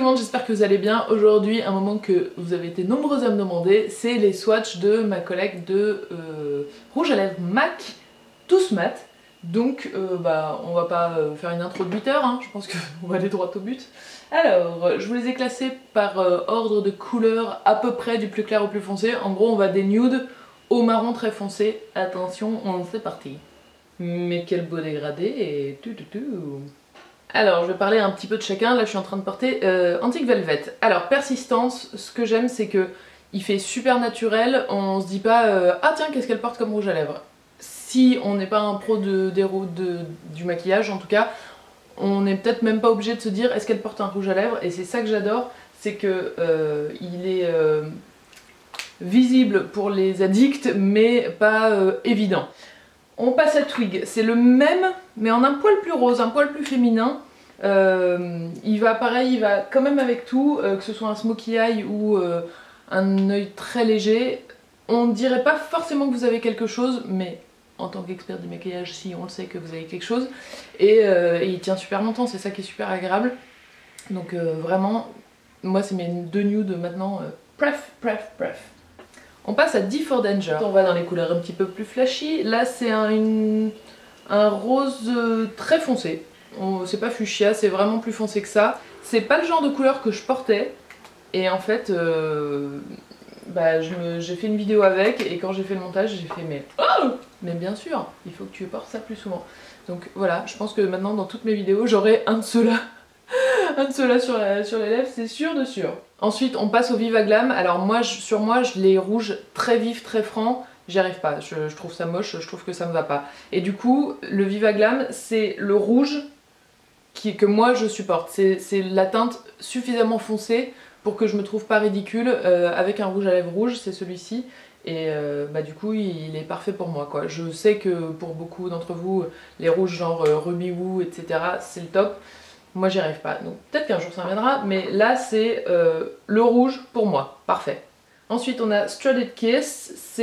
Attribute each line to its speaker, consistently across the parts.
Speaker 1: tout le monde, j'espère que vous allez bien. Aujourd'hui, un moment que vous avez été nombreux à me demander, c'est les swatchs de ma collègue de rouge à lèvres MAC, tous mat. Donc on va pas faire une intro de 8 heures, hein. Je pense qu'on va aller droit au but. Alors, je vous les ai classés par ordre de couleur à peu près du plus clair au plus foncé. En gros, on va des nudes au marron très foncé. Attention, c'est parti. Mais quel beau dégradé et tout. Alors, je vais parler un petit peu de chacun. Là, je suis en train de porter Antique Velvet. Alors, persistance, ce que j'aime, c'est que il fait super naturel. On se dit pas ah tiens, qu'est-ce qu'elle porte comme rouge à lèvres. Si on n'est pas un pro du maquillage, en tout cas, on n'est peut-être même pas obligé de se dire est-ce qu'elle porte un rouge à lèvres. Et c'est ça que j'adore, c'est que il est visible pour les addicts, mais pas évident. On passe à Twig, c'est le même, mais en un poil plus rose, un poil plus féminin. Il va pareil, il va quand même avec tout, que ce soit un smokey eye ou un œil très léger. On ne dirait pas forcément que vous avez quelque chose, mais en tant qu'expert du maquillage, si on le sait que vous avez quelque chose. Et il tient super longtemps, c'est ça qui est super agréable. Donc vraiment, moi c'est mes deux nudes maintenant, pref. On passe à D for Danger. On va dans les couleurs un petit peu plus flashy. Là c'est un rose très foncé. C'est pas fuchsia, c'est vraiment plus foncé que ça. C'est pas le genre de couleur que je portais. Et en fait, j'ai fait une vidéo avec et quand j'ai fait le montage, j'ai fait mais bien sûr, il faut que tu portes ça plus souvent. Donc voilà, je pense que maintenant dans toutes mes vidéos, j'aurai un de ceux-là. Un de ceux-là sur les lèvres, c'est sûr de sûr. Ensuite, on passe au Viva Glam. Alors moi, sur moi, je les rouge très vifs, très francs. J'y arrive pas, je trouve ça moche, je trouve que ça me va pas. Et du coup, le Viva Glam, c'est le rouge que moi je supporte. C'est la teinte suffisamment foncée pour que je me trouve pas ridicule avec un rouge à lèvres rouge, c'est celui-ci. Et du coup, il est parfait pour moi, quoi. Je sais que pour beaucoup d'entre vous, les rouges genre Ruby Woo, etc., c'est le top. Moi j'y arrive pas, donc peut-être qu'un jour ça viendra, mais là c'est le rouge pour moi, parfait. Ensuite on a Strutted Kiss,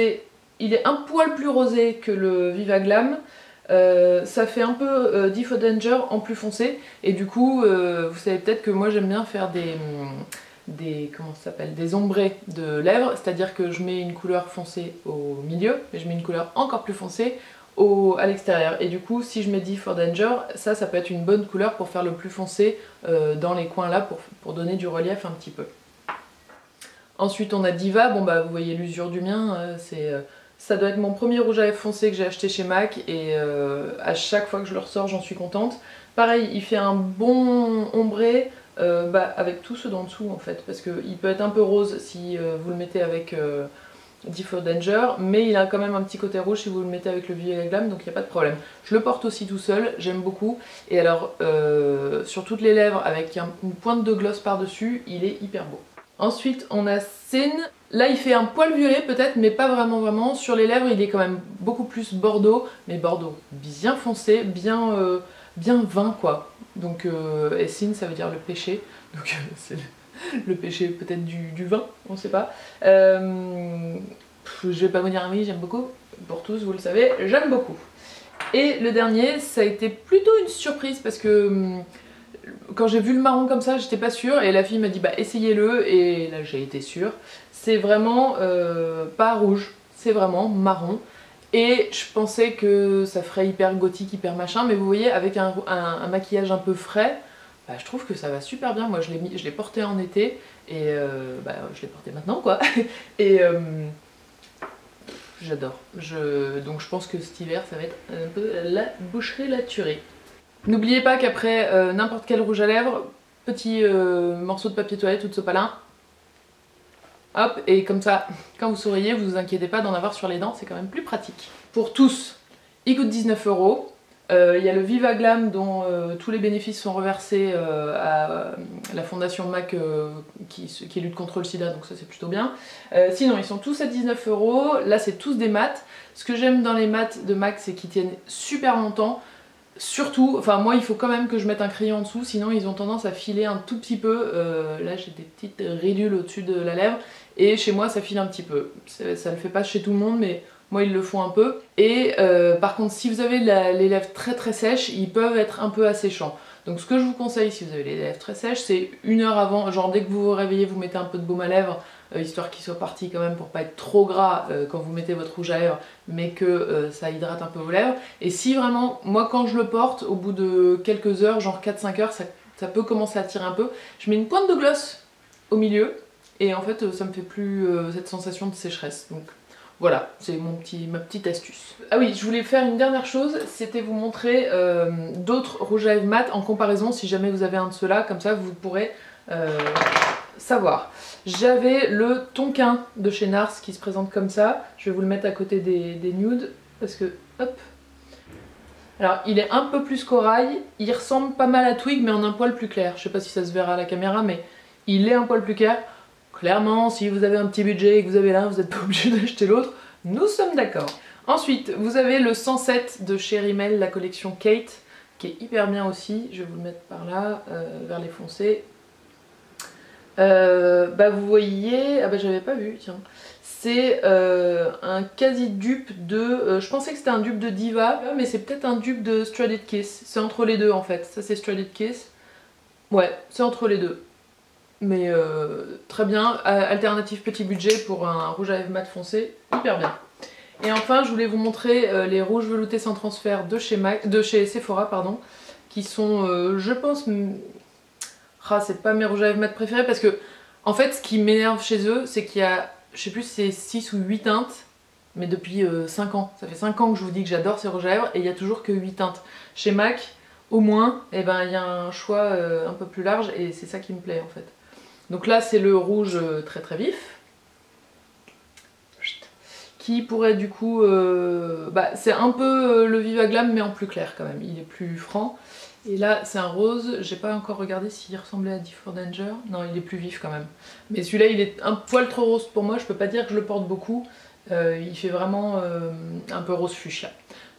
Speaker 1: il est un poil plus rosé que le Viva Glam, ça fait un peu D for Danger en plus foncé, et du coup vous savez peut-être que moi j'aime bien faire comment ça s'appelle, des ombrés de lèvres, c'est-à-dire que je mets une couleur foncée au milieu, et je mets une couleur encore plus foncée à l'extérieur. Et du coup, si je mets D for Danger, ça peut être une bonne couleur pour faire le plus foncé dans les coins là, pour donner du relief un petit peu. Ensuite, on a Diva. Bon bah, vous voyez l'usure du mien, ça doit être mon premier rouge à lèvres foncé que j'ai acheté chez MAC, et à chaque fois que je le ressors, j'en suis contente. Pareil, il fait un bon ombré, avec tout ceux d'en dessous en fait, parce qu'il peut être un peu rose si vous le mettez avec D for Danger, mais il a quand même un petit côté rouge si vous le mettez avec le Viva Glam, donc il n'y a pas de problème. Je le porte aussi tout seul, j'aime beaucoup, et alors sur toutes les lèvres avec une pointe de gloss par dessus, il est hyper beau. Ensuite on a Sin, là il fait un poil violet peut-être, mais pas vraiment. Sur les lèvres il est quand même beaucoup plus bordeaux, mais bordeaux bien foncé, bien vin quoi. Donc et Sin ça veut dire le péché, donc c'est le péché peut-être du vin, on sait pas. Je vais pas vous dire oui, j'aime beaucoup. Pour tous, vous le savez, j'aime beaucoup. Et le dernier, ça a été plutôt une surprise parce que quand j'ai vu le marron comme ça, j'étais pas sûre. Et la fille m'a dit bah essayez-le, et là j'ai été sûre. C'est vraiment pas rouge, c'est vraiment marron. Et je pensais que ça ferait hyper gothique, hyper machin, mais vous voyez, avec un maquillage un peu frais, je trouve que ça va super bien. Moi je l'ai porté en été, et je l'ai porté maintenant quoi. Et j'adore. Donc je pense que cet hiver ça va être un peu la boucherie, la tuerie. N'oubliez pas qu'après n'importe quel rouge à lèvres, petit morceau de papier toilette ou de sopalin, hop, et comme ça, quand vous souriez, vous vous inquiétez pas d'en avoir sur les dents, c'est quand même plus pratique. Pour tous, il coûte 19 €. Il y a le Viva Glam dont tous les bénéfices sont reversés à la fondation MAC qui lutte contre le sida, donc ça c'est plutôt bien. Sinon ils sont tous à 19 €, là c'est tous des mats. Ce que j'aime dans les mats de MAC, c'est qu'ils tiennent super longtemps. Surtout, enfin moi il faut quand même que je mette un crayon en dessous, sinon ils ont tendance à filer un tout petit peu. Là j'ai des petites ridules au-dessus de la lèvre, et chez moi ça file un petit peu. Ça le fait pas chez tout le monde, mais moi ils le font un peu. Et par contre si vous avez les lèvres très sèches, ils peuvent être un peu asséchants. Donc ce que je vous conseille si vous avez les lèvres très sèches, c'est 1 heure avant, genre dès que vous vous réveillez, vous mettez un peu de baume à lèvres, histoire qu'il soit parti quand même pour pas être trop gras quand vous mettez votre rouge à lèvres, mais que ça hydrate un peu vos lèvres. Et si vraiment, moi quand je le porte, au bout de quelques heures, genre 4-5 heures, ça peut commencer à tirer un peu, je mets une pointe de gloss au milieu, et en fait ça me fait plus cette sensation de sécheresse. Donc voilà, c'est ma petite astuce. Ah oui, je voulais faire une dernière chose, c'était vous montrer d'autres rouges à lèvres mat en comparaison, si jamais vous avez un de ceux-là, comme ça vous pourrez savoir. J'avais le Tonkin de chez Nars qui se présente comme ça, je vais vous le mettre à côté des nudes, parce que, hop. Alors il est un peu plus corail, il ressemble pas mal à Twig mais en un poil plus clair, je sais pas si ça se verra à la caméra mais il est un poil plus clair. Clairement, si vous avez un petit budget et que vous avez l'un, vous n'êtes pas obligé d'acheter l'autre, nous sommes d'accord. Ensuite, vous avez le 107 de chez Rimmel, la collection Kate, qui est hyper bien aussi. Je vais vous le mettre par là, vers les foncés. Bah vous voyez, ah bah j'avais pas vu, tiens. C'est un quasi dupe de, je pensais que c'était un dupe de Diva, mais c'est peut-être un dupe de Stranded Kiss. C'est entre les deux en fait. Ça c'est Stranded Kiss. Ouais, c'est entre les deux. Mais très bien, alternative petit budget pour un rouge à lèvres mat foncé, hyper bien. Et enfin je voulais vous montrer les rouges veloutés sans transfert de chez Sephora, pardon, qui sont, je pense, c'est pas mes rouges à lèvres mat préférés parce que en fait ce qui m'énerve chez eux c'est qu'il y a, je sais plus si c'est 6 ou 8 teintes, mais depuis 5 ans. Ça fait 5 ans que je vous dis que j'adore ces rouges à lèvres et il y a toujours que 8 teintes. Chez MAC, au moins, eh ben, il y a un choix un peu plus large et c'est ça qui me plaît en fait. Donc là c'est le rouge très très vif, qui pourrait du coup, c'est un peu le Viva Glam mais en plus clair quand même, il est plus franc. Et là c'est un rose, j'ai pas encore regardé s'il ressemblait à D4 Danger, non il est plus vif quand même. Mais celui-là il est un poil trop rose pour moi, je peux pas dire que je le porte beaucoup, il fait vraiment un peu rose fuchsia.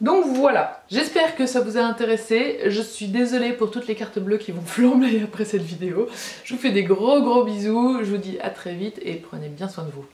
Speaker 1: Donc voilà, j'espère que ça vous a intéressé, je suis désolée pour toutes les cartes bleues qui vont flamber après cette vidéo. Je vous fais des gros bisous, je vous dis à très vite et prenez bien soin de vous.